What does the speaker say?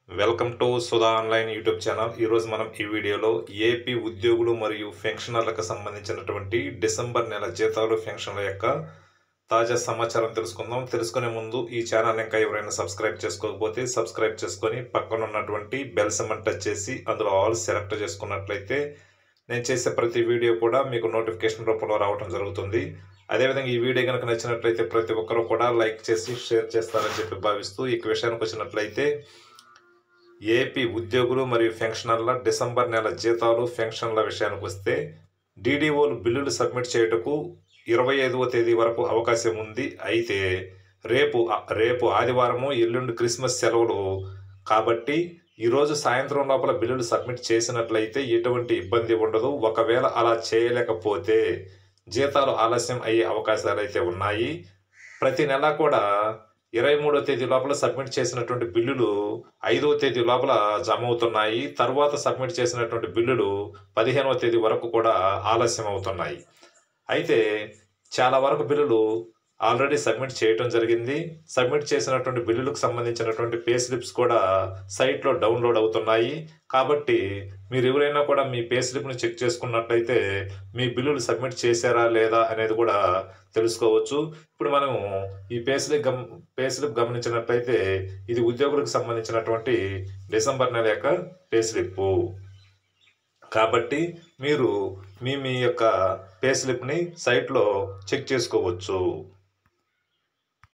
Welcome to Sudha online YouTube channel. ఈరోజు మనం ఈ వీడియోలో ఏపీ ఉద్యోగులు మరియు పెన్షనర్లకు సంబంధించినటువంటి డిసెంబర్ నెల జీతాలు పెన్షన్ల యొక్క తాజా సమాచారం తెలుసుకుందాం. తెలుసుకునే ముందు ఈ ఛానల్ ఇంకా ఎవరైనా సబ్స్క్రైబ్ చేసుకోకపోతే సబ్స్క్రైబ్ చేసుకొని పక్కన ఉన్నటువంటి బెల్ సింబల్ టచ్ చేసి అందులో ఆల్ సెలెక్ట్ చేసుకున్నట్లయితే నేను చేసే ప్రతి వీడియో కూడా మీకు నోటిఫికేషన్ రూపంలో రావడం జరుగుతుంది. అదేవిధంగా ఈ వీడియో కనుక నచ్చినట్లయితే ప్రతి ఒక్కరూ కూడా లైక్ చేసి షేర్ చేస్తారని చెప్పి భావిస్తూ ఈ విషయానికి వచ్చినట్లయితే ఏపీ ఉద్యోగులు మరియు పెన్షనర్ల డిసెంబర్ నెల జీతాలు పెన్షన్ల విషయానికి వస్తే డీడీఓలు బిల్లులు సబ్మిట్ చేయుటకు 25వ తేదీ వరకు అవకాశం ఉంది. అయితే రేపు ఆదివారము, ఎల్లుండి క్రిస్మస్ సెలవులు కాబట్టి ఈరోజు సాయంత్రం లోపల బిల్లులు సబ్మిట్ చేసినట్లయితే ఎటువంటి ఇబ్బంది ఉండదు. ఒకవేళ అలా చేయలేకపోతే జీతాలు ఆలస్యం అయ్యే అవకాశాలు అయితే ఉన్నాయి. ప్రతి నెల కూడా 23వ తేదీ లోపల సబ్మిట్ చేసినటువంటి బిల్లులు 5వ తేదీ లోపల జమ అవుతున్నాయి. తర్వాత సబ్మిట్ చేసినటువంటి బిల్లులు 15వ తేదీ వరకు కూడా ఆలస్యం అవుతున్నాయి. అయితే చాలా వరకు బిల్లులు ఆల్రెడీ సబ్మిట్ చేయటం జరిగింది. సబ్మిట్ చేసినటువంటి బిల్లులకు సంబంధించినటువంటి పే స్లిప్స్ కూడా సైట్లో డౌన్లోడ్ అవుతున్నాయి. కాబట్టి మీరు ఎవరైనా కూడా మీ పే స్లిప్ని చెక్ చేసుకున్నట్లయితే మీ బిల్లులు సబ్మిట్ చేశారా లేదా అనేది కూడా తెలుసుకోవచ్చు. ఇప్పుడు మనము ఈ పే స్లిప్ గమనించినట్లయితే ఇది ఉద్యోగులకు సంబంధించినటువంటి డిసెంబర్ నెల యొక్క పే స్లిప్. కాబట్టి మీరు మీ యొక్క పే స్లిప్ని సైట్లో చెక్ చేసుకోవచ్చు.